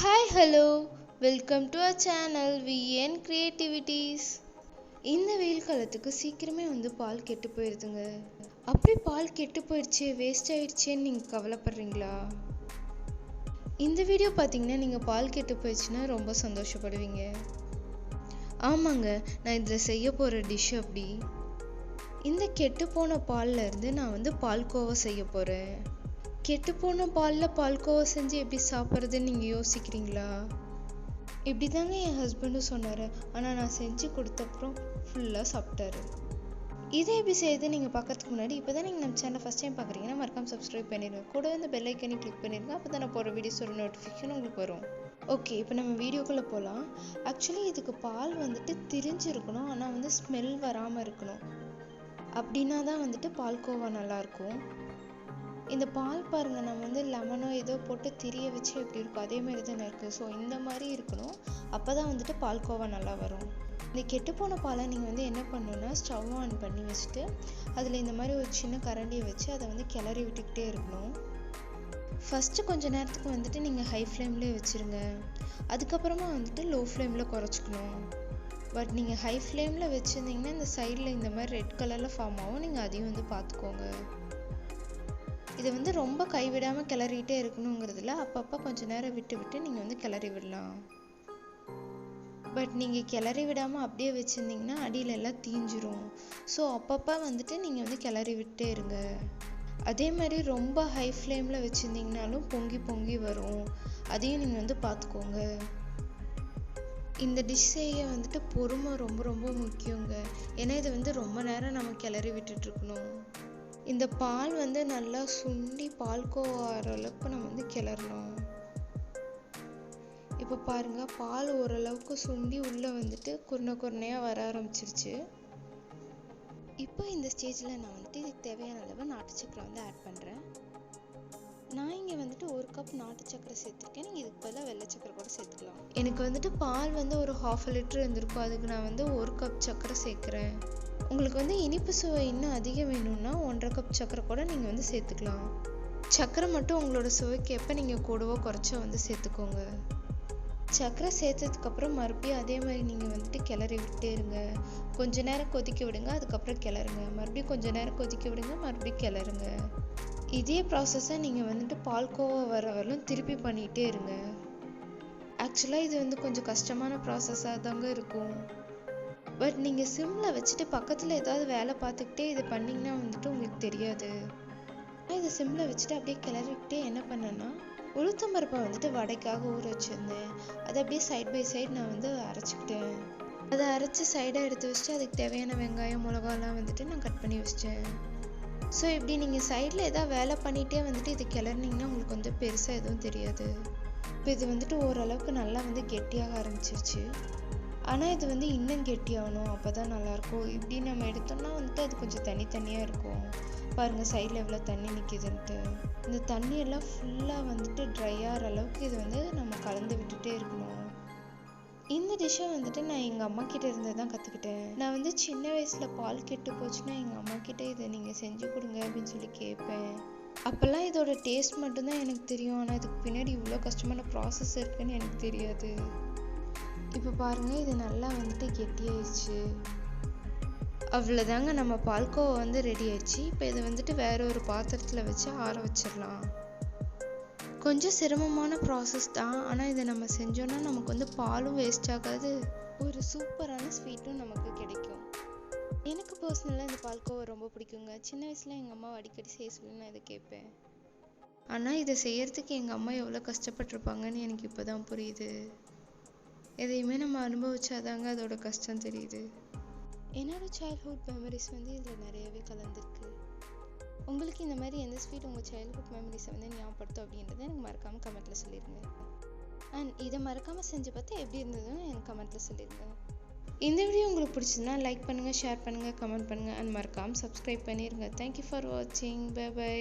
Hi, hello, welcome to our channel VN Creativities. இந்த வெயில் காலத்துக்கு சீக்கிரமே பால் கெட்டு போயிடுதுங்க. அப்படி பால் கெட்டு போயிடுச்சு, வேஸ்ட் ஆயிடுச்சேன்னு நீங்கள் கவலைப்படுறீங்களா? இந்த வீடியோ பார்த்தீங்கன்னா நீங்கள் பால் கெட்டு போயிடுச்சுன்னா ரொம்ப சந்தோஷப்படுவீங்க. ஆமாங்க, நான் இதில் செய்ய போகிற டிஷ் அப்படி. இந்த கெட்டு போன பால்ல இருந்து நான் பால்கோவா செய்ய போகிறேன். கெட்டுப்போன பாலில் பால்கோவா செஞ்சு எப்படி சாப்பிட்றதுன்னு நீங்கள் யோசிக்கிறீங்களா? இப்படி தாங்க என் ஹஸ்பண்டும் சொன்னார். ஆனால் நான் செஞ்சு கொடுத்தப்புறம் ஃபுல்லாக சாப்பிட்டாரு. இதை எப்படி செய்யுது நீங்கள் பார்க்கறதுக்கு முன்னாடி இப்போ தான் நீங்கள் நம்ம சேனல் ஃபஸ்ட் டைம் பார்க்குறீங்கன்னா மறக்காம சப்ஸ்கிரைப் பண்ணிடுங்க. கூட பெல் ஐக்கனை கிளிக் பண்ணிடுங்க. அப்போ தான் நான் போகிற வீடியோஸோட நோட்டிஃபிகேஷன் உங்களுக்கு வரும். ஓகே, இப்போ நம்ம வீடியோக்குள்ளே போகலாம். ஆக்சுவலி இதுக்கு பால் திரிஞ்சிருக்கணும், ஆனால் ஸ்மெல் வராமல் இருக்கணும். அப்படின்னா தான் பால்கோவா நல்லாயிருக்கும். இந்த பால் பாருங்கள், நம்ம லெமனோ ஏதோ போட்டு திரிய வச்சு எப்படி இருக்கும் அதே மாதிரி தானே இருக்குது. ஸோ இந்த மாதிரி இருக்கணும். அப்போ தான் பால்கோவா நல்லா வரும். இந்த கெட்டுப்போன பாலை நீங்கள் என்ன பண்ணணுன்னா ஸ்டவ் ஆன் பண்ணி வச்சுட்டு அதில் இந்த மாதிரி ஒரு சின்ன கரண்டியை வச்சு அதை கிளறி விட்டுக்கிட்டே இருக்கணும். ஃபஸ்ட்டு கொஞ்சம் நேரத்துக்கு நீங்கள் ஹை ஃப்ளேம்லேயே வச்சுருங்க. அதுக்கப்புறமா லோ ஃப்ளேமில் குறைச்சிக்கணும். பட் நீங்கள் ஹை ஃப்ளேமில் வச்சுருந்தீங்கன்னா இந்த சைடில் இந்த மாதிரி ரெட் கலரில் ஃபார்ம் ஆகும். நீங்கள் அதையும் பார்த்துக்கோங்க. இதை ரொம்ப கைவிடாமல் கிளறிட்டே இருக்கணுங்கிறதுல அப்பப்போ கொஞ்சம் நேரம் விட்டு விட்டு நீங்கள் கிளறி விடலாம். பட் நீங்கள் கிளறி விடாமல் அப்படியே வச்சுருந்தீங்கன்னா அடியில் எல்லாம் தீஞ்சிரும். ஸோ அப்பப்போ நீங்கள் கிளறி விட்டே இருங்க. அதே மாதிரி ரொம்ப ஹை ஃப்ளேமில் வச்சுருந்தீங்கனாலும் பொங்கி பொங்கி வரும். அதையும் நீங்கள் பார்த்துக்கோங்க. இந்த டிஷ் செய்ய பொறுமை ரொம்ப ரொம்ப முக்கியங்க. ஏன்னா இது ரொம்ப நேரம் நம்ம கிளறி விட்டுட்ருக்கணும். இந்த பால் நல்லா சுண்டி பால்கோவா ஆகிற அளவுக்கு நம்ம கிளறணும். இப்போ பாருங்கள், பால் ஓரளவுக்கு சுண்டி உள்ளே குருணை குருணையாக வர ஆரம்பிச்சிருச்சு. இப்போ இந்த ஸ்டேஜில் நான் இதுக்கு தேவையான அளவு நாட்டு சக்கரை ஆட் பண்ணுறேன். நான் இங்கே 1 கப் நாட்டு சக்கரை சேர்த்துருக்கேன். நீங்கள் இதுக்கு பதிலாக வெள்ளை சக்கரை கூட சேர்த்துக்கலாம். எனக்கு பால் ஒரு 1/2 லிட்டர் இருந்திருக்கும். அதுக்கு நான் 1 கப் சக்கரை சேர்க்குறேன். உங்களுக்கு இனிப்பு சுவை இன்னும் அதிகம் வேணும்னா 1/2 கப் சக்கரை கூட நீங்கள் சேர்த்துக்கலாம். சக்கரை மட்டும் உங்களோட சுவைக்கு எப்போ நீங்கள் கூடவோ குறைச்சோ சேர்த்துக்கோங்க. சக்கரை சேர்த்ததுக்கப்புறம் மறுபடியும் அதே மாதிரி நீங்கள் கிளறி விட்டே இருங்க. கொஞ்ச நேரம் கொதிக்க விடுங்க, அதுக்கப்புறம் கிளறுங்க. மறுபடியும் கொஞ்ச நேரம் கொதிக்க விடுங்க, மறுபடியும் கிளறுங்க. இதே ப்ராசஸை நீங்கள் பால்கோவா வர வரலும் திருப்பி பண்ணிகிட்டே இருங்க. ஆக்சுவலாக இது கொஞ்சம் கஷ்டமான ப்ராசஸாக தாங்க இருக்கும். பட் நீங்கள் சிம்மில் வச்சுட்டு பக்கத்தில் ஏதாவது வேலை பார்த்துக்கிட்டே இது பண்ணிங்கன்னா உங்களுக்கு தெரியாது. இதை சிம்மில் வச்சுட்டு அப்படியே கிளறிக்கிட்டே என்ன பண்ணேன்னா உளுத்தம்பருப்பை வடைக்காக ஊற வச்சுருந்தேன். அதை அப்படியே சைட் பை சைடு நான் அரைச்சிக்கிட்டேன். அதை அரைச்சி சைடாக எடுத்து வச்சுட்டு அதுக்கு தேவையான வெங்காயம் மிளகாலாம் நான் கட் பண்ணி வச்சிட்டேன். ஸோ இப்படி நீங்கள் சைடில் ஏதாவது வேலை பண்ணிகிட்டே இது கிளறினீங்கன்னா உங்களுக்கு பெருசாக எதுவும் தெரியாது. இப்போ இது ஓரளவுக்கு நல்லா கெட்டியாக ஆரம்பிச்சிருச்சு. ஆனால் இது இன்னும் கெட்டியாகணும், அப்போ தான் நல்லாயிருக்கும். இப்படி நம்ம எடுத்தோம்னா அது கொஞ்சம் தனியாக இருக்கும். பாருங்கள் சைடில் எவ்வளோ தண்ணி நிற்கிதுன்ட்டு. இந்த தண்ணியெல்லாம் ஃபுல்லாக ட்ரை ஆகிற அளவுக்கு இது நம்ம கலந்து விட்டுட்டே இருக்கணும். இந்த டிஷ்ஷை நான் எங்கள் அம்மா கிட்டே இருந்து தான் கற்றுக்கிட்டேன். நான் சின்ன வயசில் பால் கெட்டு போச்சுன்னா எங்கள் அம்மா கிட்டே இதை நீங்கள் செஞ்சு கொடுங்க அப்படின்னு சொல்லி கேட்பேன். அப்போல்லாம் இதோட டேஸ்ட் மட்டும்தான் எனக்கு தெரியும். ஆனால் இதுக்கு பின்னாடி இவ்வளோ கஷ்டமான ப்ராசஸ் இருக்குன்னு எனக்கு தெரியாது. இப்போ பாருங்கள், இது நல்லா கெட்டியாயிடுச்சு. அவ்வளோதாங்க, நம்ம பால்கோவா ரெடி ஆயிடுச்சு. இப்போ இதை வேற ஒரு பாத்திரத்தில் வச்சு ஆற வச்சிடலாம். கொஞ்சம் சிரமமான ப்ராசஸ் தான். ஆனால் இதை நம்ம செஞ்சோன்னா நமக்கு பாலும் வேஸ்ட் ஆகாது, ஒரு சூப்பரான ஸ்வீட்டும் நமக்கு கிடைக்கும். எனக்கு பர்சனலாக இந்த பால்கோவா ரொம்ப பிடிக்குங்க. சின்ன வயசில் எங்கள் அம்மா அடிக்கடி செய்ய சொல்லி நான் இதை கேட்பேன். ஆனால் இதை செய்யறதுக்கு எங்கள் அம்மா எவ்வளோ கஷ்டப்பட்டிருப்பாங்கன்னு எனக்கு இப்போ தான் புரியுது. எதையுமே நம்ம அனுபவிச்சாதாங்க அதோட கஷ்டம் தெரியுது. என்னோட சைல்ட்ஹுட் மெமரிஸ் இதில் நிறையவே கலந்துருக்கு. உங்களுக்கு இந்த மாதிரி எந்த ஸ்வீட் உங்கள் சைல்ட்ஹுட் மெமரிஸை ஞாபகப்படுத்தும் அப்படின்றத எனக்கு மறக்காமல் கமெண்ட்டில் சொல்லிடுங்க. அண்ட் இதை மறக்காமல் செஞ்சு பார்த்து எப்படி இருந்ததுன்னு எனக்கு கமெண்ட்டில் சொல்லிடுங்க. இந்த வீடியோ உங்களுக்கு பிடிச்சதுன்னா லைக் பண்ணுங்கள், ஷேர் பண்ணுங்கள், கமெண்ட் பண்ணுங்கள் அண்ட் மறக்காமல் சப்ஸ்கிரைப் பண்ணிடுங்க. தேங்க்யூ ஃபார் வாட்சிங். Bye by.